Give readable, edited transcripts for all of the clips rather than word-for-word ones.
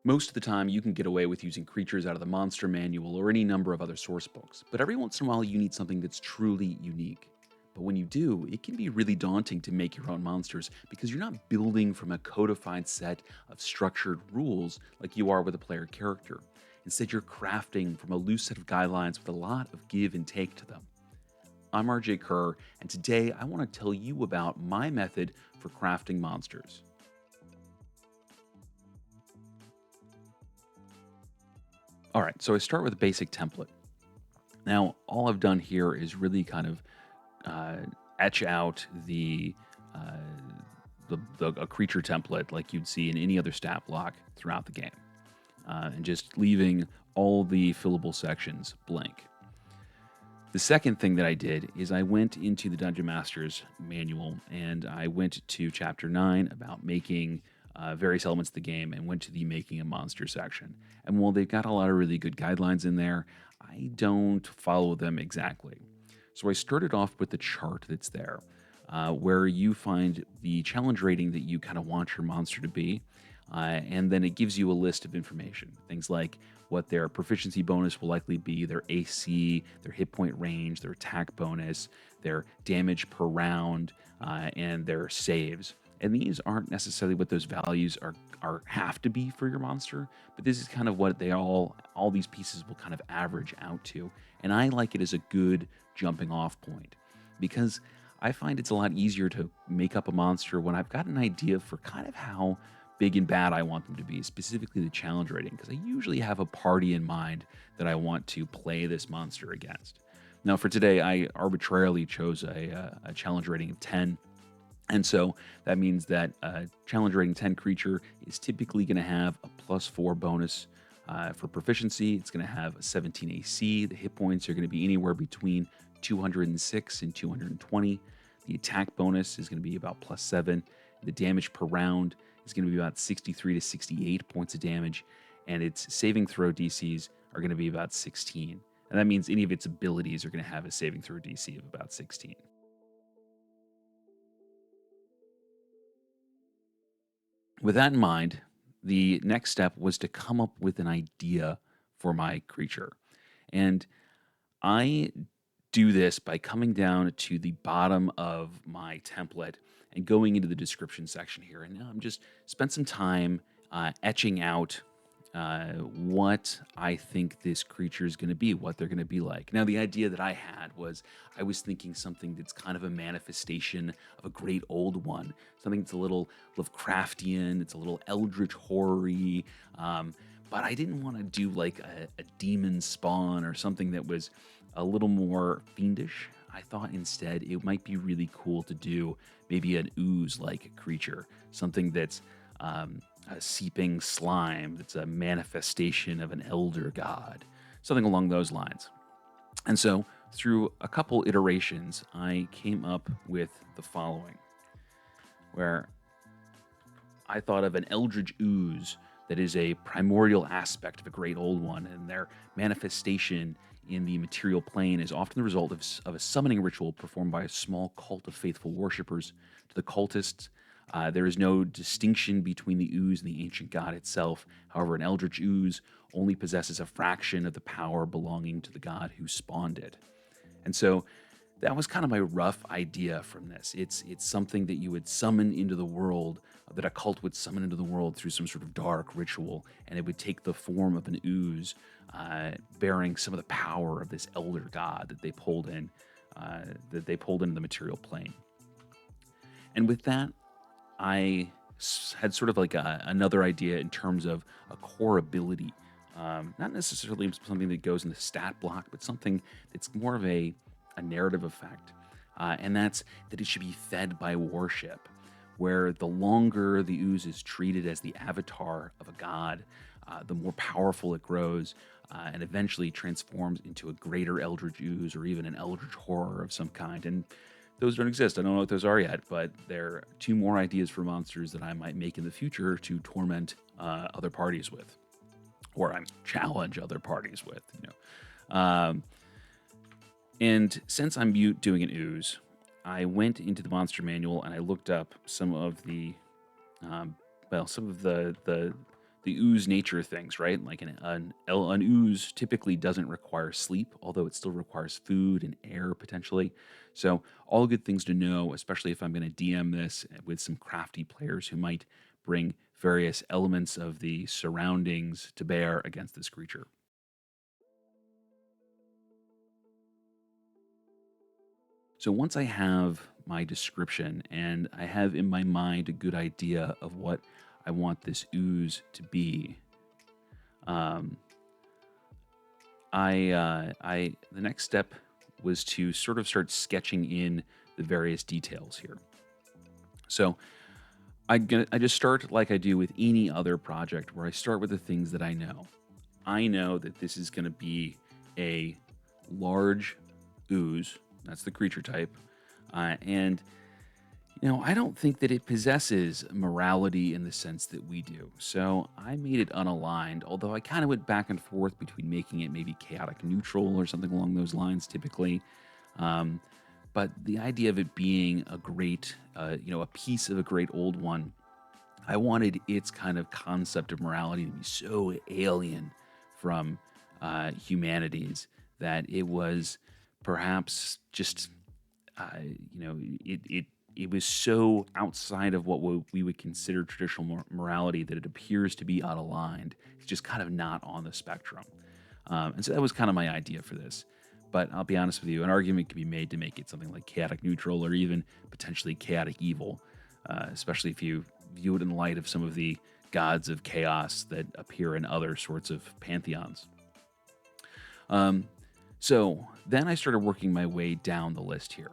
Most of the time, you can get away with using creatures out of the monster manual or any number of other source books, but every once in a while, you need something that's truly unique. But when you do, it can be really daunting to make your own monsters because you're not building from a codified set of structured rules like you are with a player character. Instead, you're crafting from a loose set of guidelines with a lot of give and take to them. I'm rjcurrer, and today I want to tell you about my method for crafting monsters. All right, so I start with a basic template. Now, all I've done here is really kind of uh, etch out uh, the a creature template like you'd see in any other stat block throughout the game, and just leaving all the fillable sections blank. The second thing that I did is I went into the Dungeon Master's manual and I went to chapter 9 about making various elements of the game and went to the making a monster section. And while they've got a lot of really good guidelines in there, I don't follow them exactly. So I started off with the chart that's there, where you find the challenge rating that you kind of want your monster to be. And then it gives you a list of information, things like what their proficiency bonus will likely be, their AC, their hit point range, their attack bonus, their damage per round, and their saves. And these aren't necessarily what those values are have to be for your monster, but this is kind of what they all these pieces will kind of average out to. And I like it as a good jumping off point because I find it's a lot easier to make up a monster when I've got an idea for kind of how big and bad I want them to be, specifically the challenge rating, because I usually have a party in mind that I want to play this monster against. Now, for today, I arbitrarily chose a challenge rating of 10. And so that means that a challenge rating 10 creature is typically going to have a +4 bonus for proficiency. It's going to have a 17 AC. The hit points are going to be anywhere between 206 and 220. The attack bonus is going to be about +7. The damage per round is going to be about 63 to 68 points of damage, and its saving throw DCs are going to be about 16. And that means any of its abilities are going to have a saving throw DC of about 16. With that in mind, the next step was to come up with an idea for my creature. And I do this by coming down to the bottom of my template and going into the description section here. And now I'm just spent some time etching out what I think this creature is going to be, what they're going to be like. Now, the idea that I had was I was thinking something that's kind of a manifestation of a great old one, something that's a little Lovecraftian, it's a little eldritch horror-y, but I didn't want to do like a demon spawn or something that was a little more fiendish. I thought instead it might be really cool to do maybe an ooze-like creature, something that's a seeping slime that's a manifestation of an elder god, something along those lines. And so, through a couple iterations, I came up with the following, where I thought of an eldritch ooze that is a primordial aspect of a great old one, and their manifestation in the material plane is often the result of a summoning ritual performed by a small cult of faithful worshippers. To the cultists, there is no distinction between the ooze and the ancient god itself. However, an eldritch ooze only possesses a fraction of the power belonging to the god who spawned it. And so that was kind of my rough idea from this. It's something that you would summon into the world, that a cult would summon into the world through some sort of dark ritual, and it would take the form of an ooze, bearing some of the power of this elder god that they pulled into the material plane. And with that, had sort of like another idea in terms of a core ability. Not necessarily something that goes in the stat block, but something that's more of a narrative effect. And that's that it should be fed by worship, where the longer the ooze is treated as the avatar of a god, the more powerful it grows and eventually transforms into a greater eldritch ooze or even an eldritch horror of some kind. And those don't exist. I don't know what those are yet, but they're two more ideas for monsters that I might make in the future to torment other parties with, or I challenge other parties with. And since I'm doing an ooze, I went into the monster manual and I looked up some of the the ooze nature of things, right? Like an ooze typically doesn't require sleep, although it still requires food and air potentially. So all good things to know, especially if I'm going to DM this with some crafty players who might bring various elements of the surroundings to bear against this creature. So once I have my description and I have in my mind a good idea of what I want this ooze to be, um, the next step was to sort of start sketching in the various details here. So I just start like I do with any other project, where I start with the things that I know. I know that this is going to be a large ooze. That's the creature type, and I don't think that it possesses morality in the sense that we do. So I made it unaligned, although I kind of went back and forth between making it maybe chaotic neutral or something along those lines typically. Um, but the idea of it being a great, a piece of a great old one, I wanted its kind of concept of morality to be so alien from humanity's that it was perhaps just uh, you know, it was so outside of what we would consider traditional morality that it appears to be unaligned. It's just kind of not on the spectrum. And so that was kind of my idea for this. But I'll be honest with you, an argument can be made to make it something like chaotic neutral or even potentially chaotic evil, especially if you view it in light of some of the gods of chaos that appear in other sorts of pantheons. Um, so then I started working my way down the list here.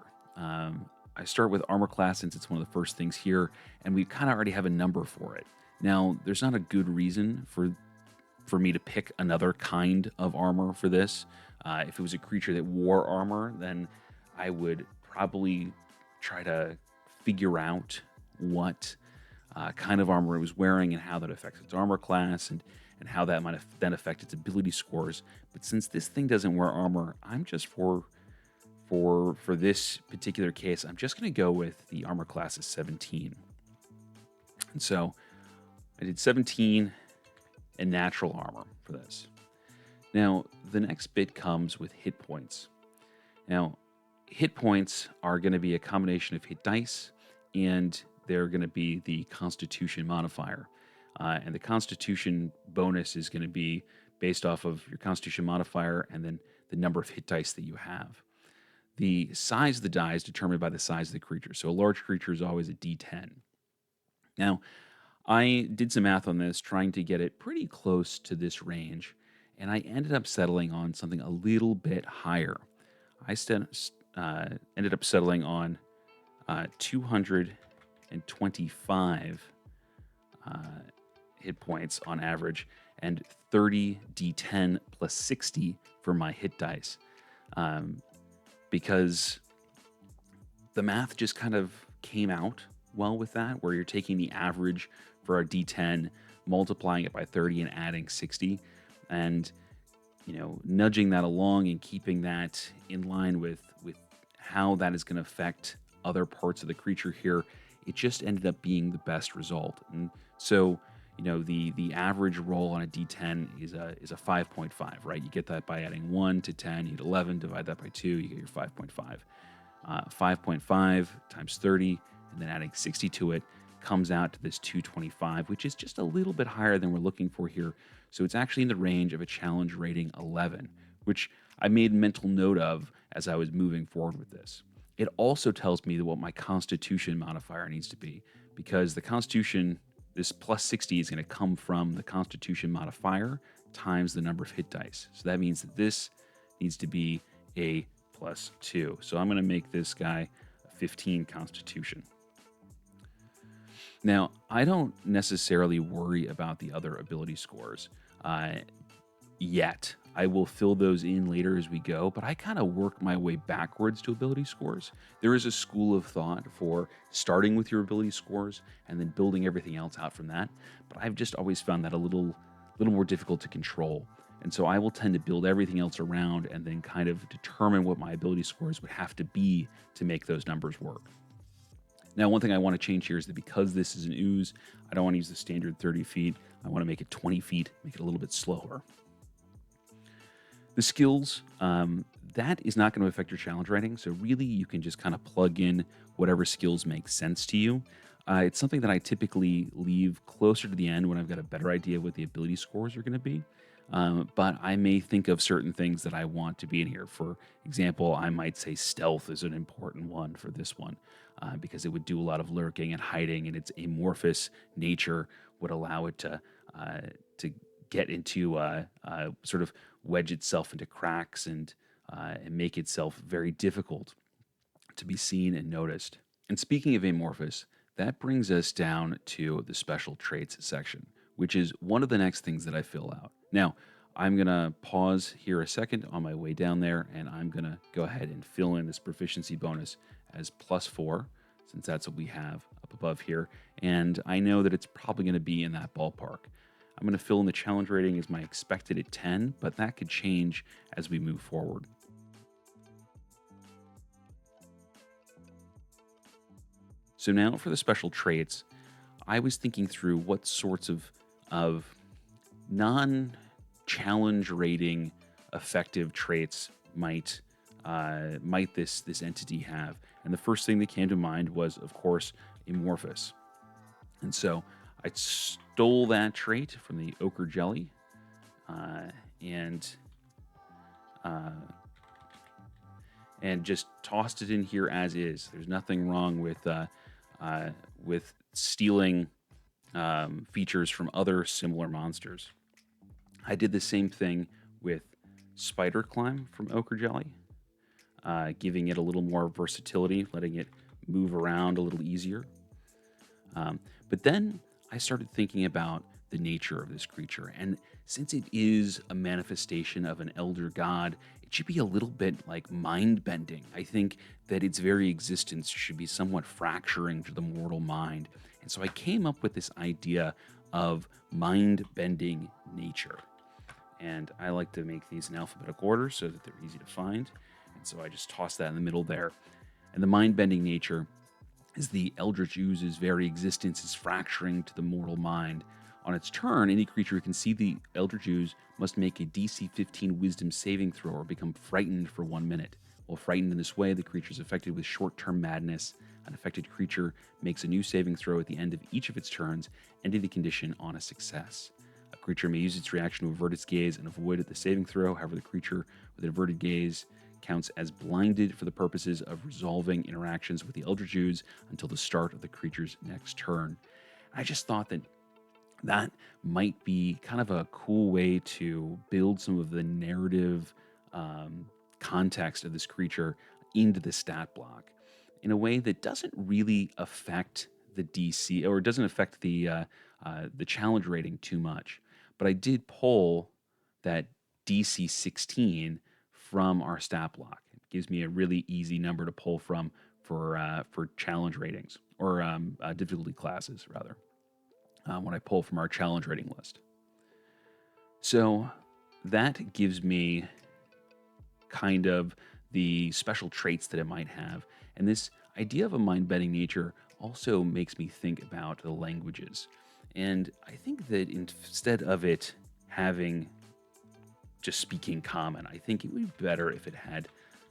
I start with armor class since it's one of the first things here, and we kind of already have a number for it. Now, there's not a good reason for me to pick another kind of armor for this. If it was a creature that wore armor, then I would probably try to figure out what kind of armor it was wearing and how that affects its armor class and how that might then affect its ability scores. But since this thing doesn't wear armor, I'm just for this particular case, I'm just going to go with the armor class is 17. And so I did 17 and natural armor for this. Now, the next bit comes with hit points. Now, hit points are going to be a combination of hit dice, and they're going to be the Constitution modifier. And the Constitution bonus is going to be based off of your Constitution modifier and then the number of hit dice that you have. The size of the die is determined by the size of the creature. So a large creature is always a D10. Now, I did some math on this, trying to get it pretty close to this range, and I ended up settling on something a little bit higher. I ended up settling on 225 hit points on average and 30 D10 plus 60 for my hit dice. Because the math just kind of came out well with that, where you're taking the average for our D10, multiplying it by 30 and adding 60, and nudging that along and keeping that in line with how that is going to affect other parts of the creature here. It just ended up being the best result. And so the average roll on a D10 is a 5.5, right? You get that by adding 1 to 10, you get 11, divide that by 2, you get your 5.5. 5.5 times 30, and then adding 60 to it comes out to this 225, which is just a little bit higher than we're looking for here. So it's actually in the range of a challenge rating 11, which I made mental note of as I was moving forward with this. It also tells me what my Constitution modifier needs to be, because the Constitution, this plus 60 is going to come from the Constitution modifier times the number of hit dice. So that means that this needs to be a plus 2. So I'm going to make this guy a 15 Constitution. Now, I don't necessarily worry about the other ability scores yet. I will fill those in later as we go, but I kind of work my way backwards to ability scores. There is a school of thought for starting with your ability scores and then building everything else out from that, but I've just always found that a little more difficult to control. And so I will tend to build everything else around and then kind of determine what my ability scores would have to be to make those numbers work. Now, one thing I want to change here is that because this is an ooze, I don't want to use the standard 30 feet. I want to make it 20 feet, make it a little bit slower. The skills, that is not going to affect your challenge rating. So really, you can just kind of plug in whatever skills make sense to you. It's something that I typically leave closer to the end when I've got a better idea what the ability scores are going to be. But I may think of certain things that I want to be in here. For example, I might say stealth is an important one for this one because it would do a lot of lurking and hiding, and its amorphous nature would allow it to get into sort of wedge itself into cracks and make itself very difficult to be seen and noticed. And speaking of amorphous, that brings us down to the special traits section, which is one of the next things that I fill out. Now, I'm going to pause here a second on my way down there, and I'm going to go ahead and fill in this proficiency bonus as +4, since that's what we have up above here. And I know that it's probably going to be in that ballpark. I'm going to fill in the challenge rating as my expected at 10, but that could change as we move forward. So now for the special traits, I was thinking through what sorts of non-challenge rating effective traits might this entity have. And the first thing that came to mind was, of course, amorphous. And so I stole that trait from the ochre jelly and just tossed it in here as is. There's nothing wrong with stealing features from other similar monsters. I did the same thing with spider climb from ochre jelly, giving it a little more versatility, letting it move around a little easier. But then I started thinking about the nature of this creature, and since it is a manifestation of an elder god, it should be a little bit like mind-bending. I think that its very existence should be somewhat fracturing to the mortal mind. And so I came up with this idea of mind-bending nature. And I like to make these in alphabetical order so that they're easy to find. And so I just toss that in the middle there. And the mind-bending nature is the eldritch ooze's very existence is fracturing to the mortal mind. On its turn, any creature who can see the eldritch ooze must make a DC 15 wisdom saving throw or become frightened for 1 minute. While frightened in this way, the creature is affected with short-term madness. An affected creature makes a new saving throw at the end of each of its turns, ending the condition on a success. A creature may use its reaction to avert its gaze and avoid the saving throw. However, the creature with an averted gaze counts as blinded for the purposes of resolving interactions with the eldritch ooze until the start of the creature's next turn. I just thought that might be kind of a cool way to build some of the narrative context of this creature into the stat block in a way that doesn't really affect the DC or doesn't affect the challenge rating too much. But I did pull that DC 16 from our stat block. It gives me a really easy number to pull from for challenge ratings or difficulty classes rather. When I pull from our challenge rating list. So that gives me kind of the special traits that it might have. And this idea of a mind-bending nature also makes me think about the languages. And I think that instead of it having just speaking common, I think it would be better if it had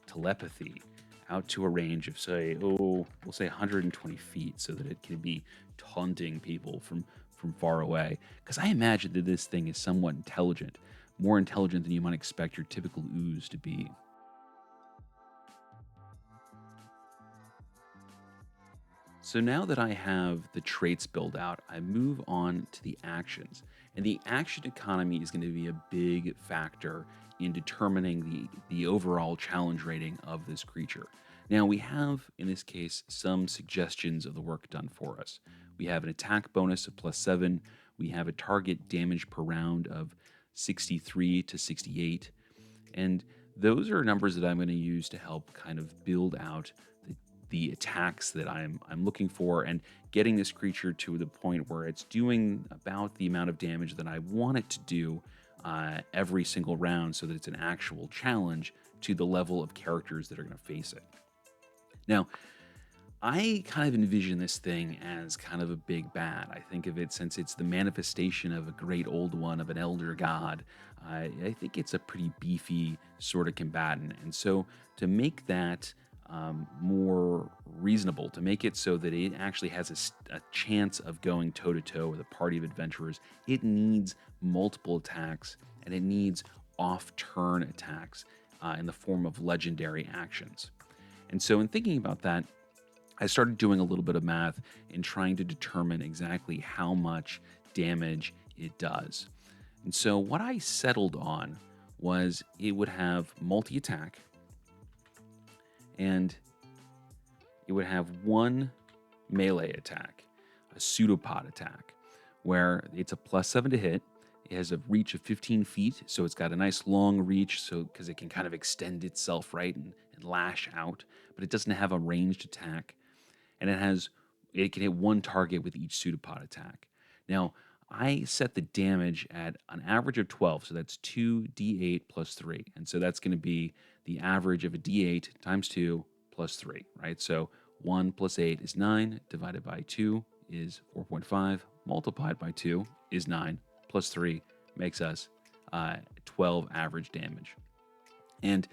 telepathy out to a range of, say, we'll say 120 feet so that it can be taunting people from far away. Because I imagine that this thing is somewhat intelligent, more intelligent than you might expect your typical ooze to be. So now that I have the traits built out, I move on to the actions. And the action economy is going to be a big factor in determining the overall challenge rating of this creature. Now, we have, in this case, some suggestions of the work done for us. We have an attack bonus of +7. We have a target damage per round of 63 to 68. And those are numbers that I'm going to use to help kind of build out the attacks that I'm looking for and getting this creature to the point where it's doing about the amount of damage that I want it to do every single round so that it's an actual challenge to the level of characters that are going to face it. Now, I kind of envision this thing as kind of a big bad. I think of it since it's the manifestation of a great old one, of an elder god. I think it's a pretty beefy sort of combatant. And so to make that more reasonable, to make it so that it actually has a chance of going toe to toe with a party of adventurers, it needs multiple attacks and it needs off turn attacks in the form of legendary actions. And so, in thinking about that, I started doing a little bit of math and trying to determine exactly how much damage it does. And so, what I settled on was it would have multi attack and it would have one melee attack, a pseudopod attack, where it's a +7 to hit. It has a reach of 15 feet, so it's got a nice long reach, so because it can kind of extend itself, right, and lash out. But it doesn't have a ranged attack, and it can hit one target with each pseudopod attack. Now, I set the damage at an average of 12, so that's 2d8 plus 3. And so that's going to be the average of a d8 times 2 plus 3, right? So 1 plus 8 is 9, divided by 2 is 4.5, multiplied by 2 is 9, plus 3 makes us 12 average damage. And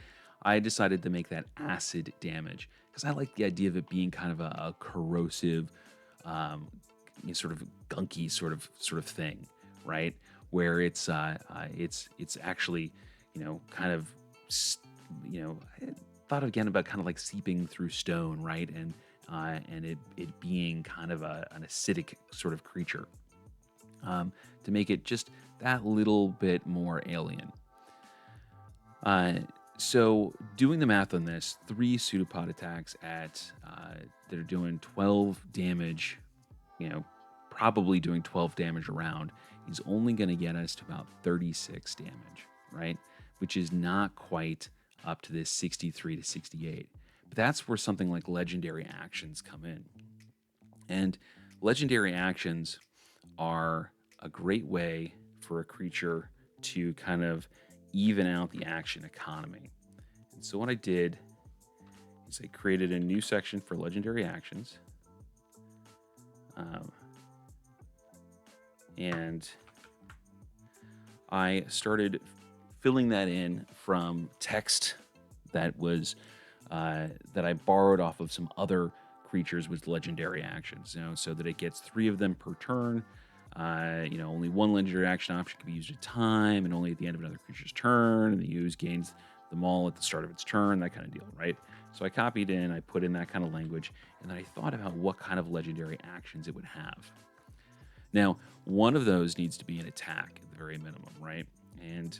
I decided to make that acid damage because I like the idea of it being kind of a corrosive, sort of gunky sort of thing, right? Where it's actually, kind of, I thought again about kind of like seeping through stone, right? And it being kind of an acidic sort of creature, to make it just that little bit more alien. Uh, so doing the math on this, 3 pseudopod attacks that are doing 12 damage, probably doing 12 damage around, is only going to get us to about 36 damage, right? Which is not quite up to this 63 to 68. But that's where something like legendary actions come in. And legendary actions are a great way for a creature to kind of even out the action economy. And so what I did is I created a new section for legendary actions. And I started filling that in from text that was that I borrowed off of some other creatures with legendary actions, so that it gets 3 of them per turn. Only one legendary action option can be used at a time, and only at the end of another creature's turn. And the use gains them all at the start of its turn, that kind of deal, right? So I copied in, I put in that kind of language, and then I thought about what kind of legendary actions it would have. Now, one of those needs to be an attack at the very minimum, right? And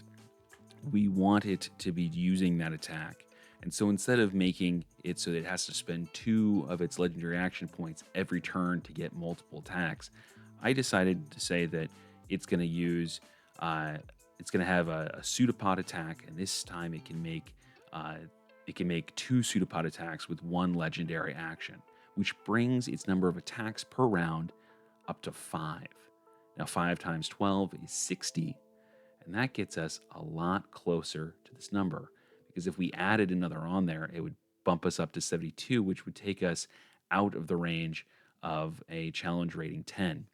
we want it to be using that attack. And so instead of making it so that it has to spend 2 of its legendary action points every turn to get multiple attacks, I decided to say that it's going to use, it's going to have a pseudopod attack, and this time it can make 2 pseudopod attacks with 1 legendary action, which brings its number of attacks per round up to 5. Now, 5 times 12 is 60, and that gets us a lot closer to this number, because if we added another on there, it would bump us up to 72, which would take us out of the range of a challenge rating 10.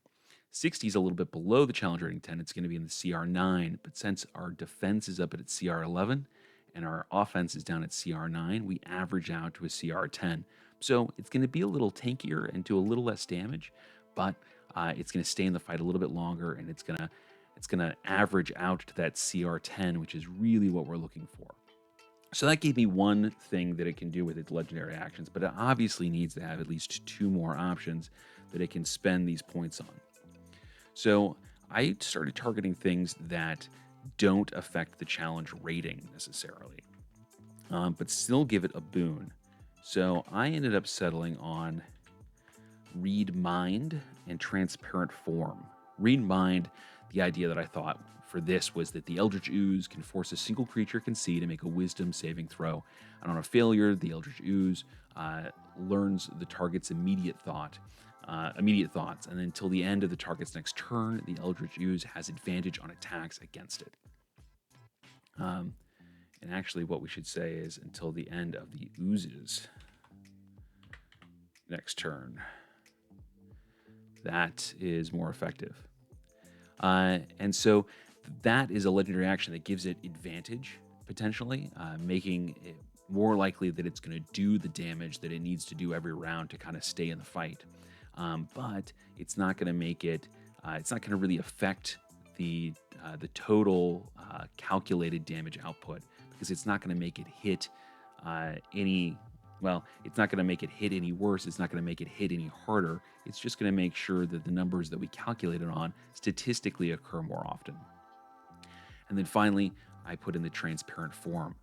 60 is a little bit below the challenge rating 10. It's going to be in the CR9, but since our defense is up at CR11 and our offense is down at CR9, we average out to a CR10. So it's going to be a little tankier and do a little less damage, but it's going to stay in the fight a little bit longer, and it's going to average out to that CR10, which is really what we're looking for. So that gave me one thing that it can do with its legendary actions, but it obviously needs to have at least 2 more options that it can spend these points on. So I started targeting things that don't affect the challenge rating necessarily, but still give it a boon. So I ended up settling on Read Mind and Transparent Form. Read Mind, the idea that I thought for this was that the Eldritch Ooze can force a single creature it can see to make a Wisdom saving throw. And on a failure, the Eldritch Ooze learns the target's immediate thoughts, and until the end of the target's next turn, the Eldritch Ooze has advantage on attacks against it. And actually, what we should say is until the end of the Ooze's next turn. That is more effective. And so that is a legendary action that gives it advantage, potentially, making it more likely that it's going to do the damage that it needs to do every round to kind of stay in the fight. But it's not going to make it, it's not going to really affect the total calculated damage output, because it's not going to make it hit any well, it's not going to make it hit any worse. It's not going to make it hit any harder. It's just going to make sure that the numbers that we calculated on statistically occur more often. And then finally, I put in the transparent form.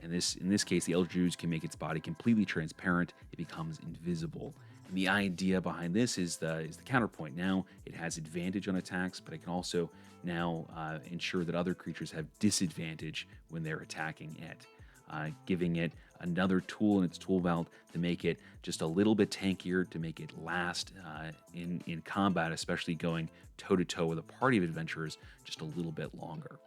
In this case, the Eldritch can make its body completely transparent. It becomes invisible. And the idea behind this is the counterpoint. Now it has advantage on attacks, but it can also now ensure that other creatures have disadvantage when they're attacking it. Giving it another tool in its tool belt to make it just a little bit tankier, to make it last in combat, especially going toe-to-toe with a party of adventurers, just a little bit longer.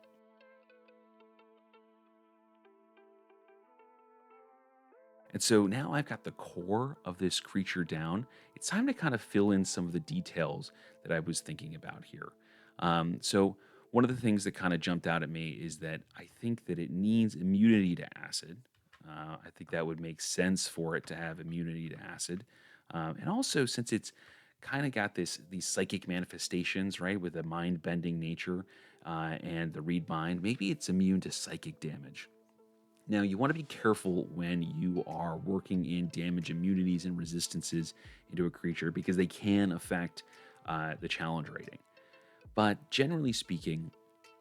And so now I've got the core of this creature down. It's time to kind of fill in some of the details that I was thinking about here. So one of the things that kind of jumped out at me is that I think that it needs immunity to acid. I think that would make sense for it to have immunity to acid. And also, since it's kind of got these psychic manifestations, right, with a mind-bending nature and the read mind, maybe it's immune to psychic damage. Now, you want to be careful when you are working in damage immunities and resistances into a creature, because they can affect the challenge rating. But generally speaking,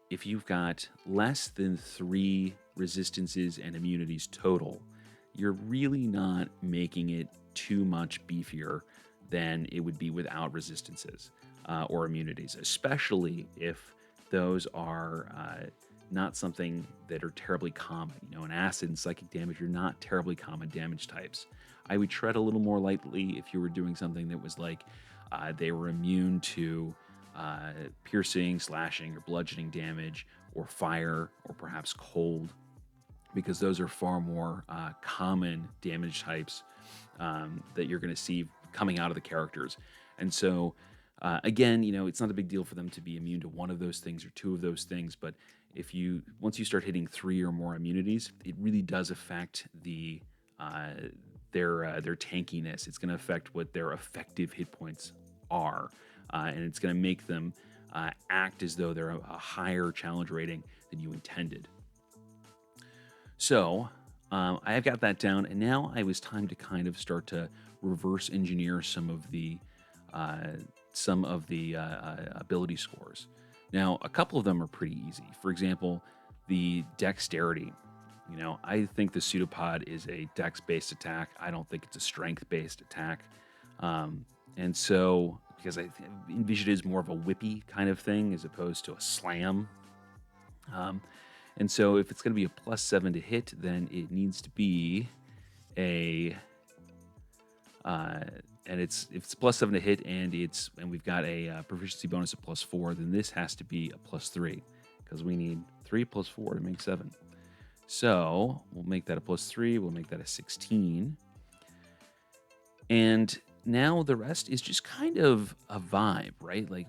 if you've got less than 3 resistances and immunities total, you're really not making it too much beefier than it would be without resistances or immunities, especially if those are not something that are terribly common. You know, an acid and psychic damage are not terribly common damage types. I would tread a little more lightly if you were doing something that was like they were immune to piercing, slashing, or bludgeoning damage, or fire, or perhaps cold, because those are far more common damage types that you're going to see coming out of the characters. And so, again, you know, it's not a big deal for them to be immune to one of those things or 2 of those things, but once you start hitting 3 or more immunities, it really does affect their tankiness. It's going to affect what their effective hit points are, and it's going to make them act as though they're a higher challenge rating than you intended. So I have got that down, and now it was time to kind of start to reverse engineer some of the ability scores. Now, a couple of them are pretty easy. For example, the dexterity. You know, I think the pseudopod is a dex-based attack. I don't think it's a strength-based attack. And so, because I envision it as more of a whippy kind of thing as opposed to a slam. And so if it's going to be a +7 to hit, then it needs to be a and if it's +7 to hit, and we've got a proficiency bonus of +4, then this has to be a +3, because we need 3 + 4 to make 7. So we'll make that a +3. We'll make that a 16. And now the rest is just kind of a vibe, right? Like,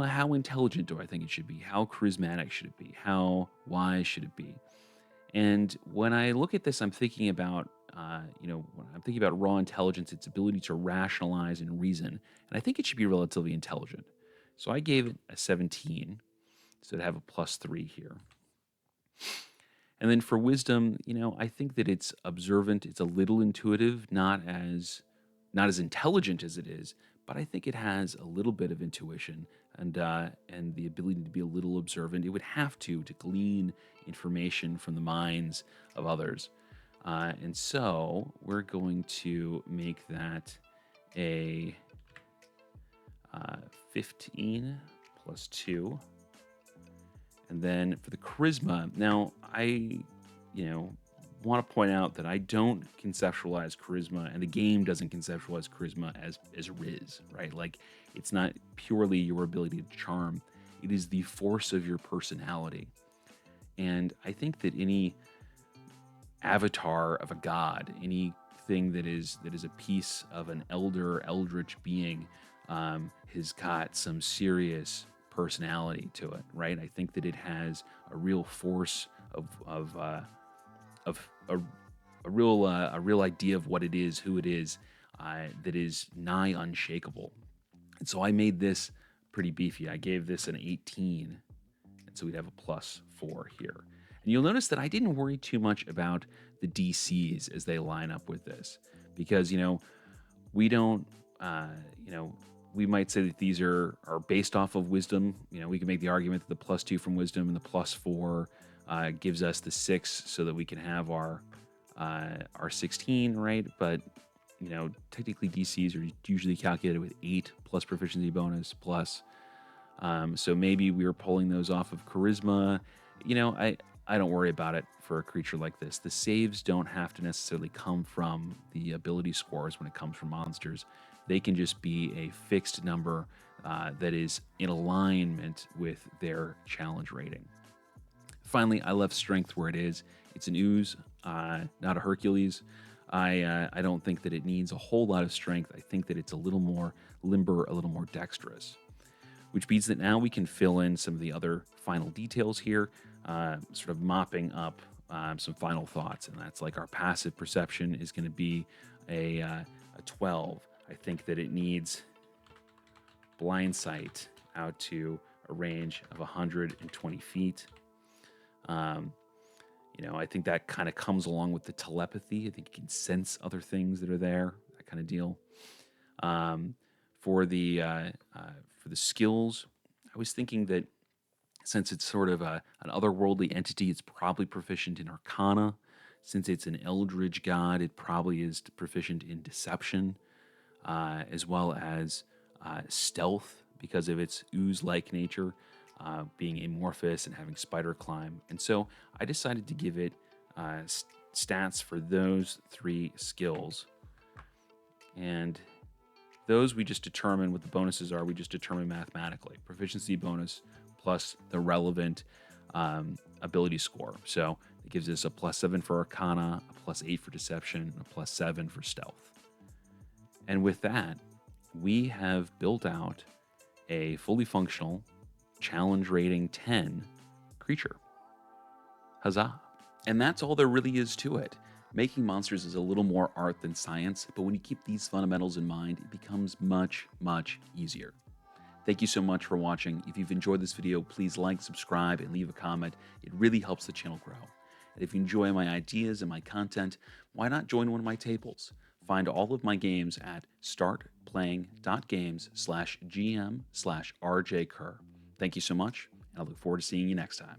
how intelligent do I think it should be? How charismatic should it be? How wise should it be? And when I look at this, I'm thinking about, when I'm thinking about raw intelligence, its ability to rationalize and reason. And I think it should be relatively intelligent. So I gave it a 17, so to have a +3 here. And then for wisdom, I think that it's observant. It's a little intuitive, not as intelligent as it is, but I think it has a little bit of intuition and the ability to be a little observant. It would have to glean information from the minds of others. And so we're going to make that a 15 + 2. And then for the charisma, now I, want to point out that I don't conceptualize charisma, and the game doesn't conceptualize charisma as riz, right? Like, it's not purely your ability to charm. It is the force of your personality. And I think that any avatar of a god, any thing that is a piece of an elder eldritch being has got some serious personality to it, right? I think that it has a real force of a real idea of what it is, who it is, that is nigh unshakable. And so I made this pretty beefy. I gave this an 18, and so we'd have a +4 here. And you'll notice that I didn't worry too much about the DCs as they line up with this, because we don't, we might say that these are based off of wisdom. We can make the argument that the +2 from wisdom and the +4 gives us the 6, so that we can have our 16, right? But technically DCs are usually calculated with 8 plus proficiency bonus plus. So maybe we were pulling those off of charisma. I don't worry about it for a creature like this. The saves don't have to necessarily come from the ability scores when it comes from monsters. They can just be a fixed number that is in alignment with their challenge rating. Finally, I left strength where it is. It's an ooze, not a Hercules. I don't think that it needs a whole lot of strength. I think that it's a little more limber, a little more dexterous, which means that now we can fill in some of the other final details here, sort of mopping up some final thoughts. And that's like our passive perception is going to be a 12. I think that it needs blind sight out to a range of 120 feet. I think that kind of comes along with the telepathy. I think you can sense other things that are there, that kind of deal. For the skills, I was thinking that since it's sort of an otherworldly entity, it's probably proficient in Arcana. Since it's an Eldritch god, it probably is proficient in Deception, as well as Stealth because of its ooze-like nature. Being amorphous and having spider climb. And so I decided to give it stats for those 3 skills. And those we just determine what the bonuses are. We just determine mathematically. Proficiency bonus plus the relevant ability score. So it gives us a +7 for Arcana, a +8 for Deception, and a +7 for Stealth. And with that, we have built out a fully functional challenge rating 10 creature. Huzzah. And that's all there really is to it. Making monsters is a little more art than science, but when you keep these fundamentals in mind, it becomes much, much easier. Thank you so much for watching. If you've enjoyed this video, please like, subscribe, and leave a comment. It really helps the channel grow. And if you enjoy my ideas and my content, why not join one of my tables? Find all of my games at startplaying.games/GM/rjcurrer. Thank you so much, and I look forward to seeing you next time.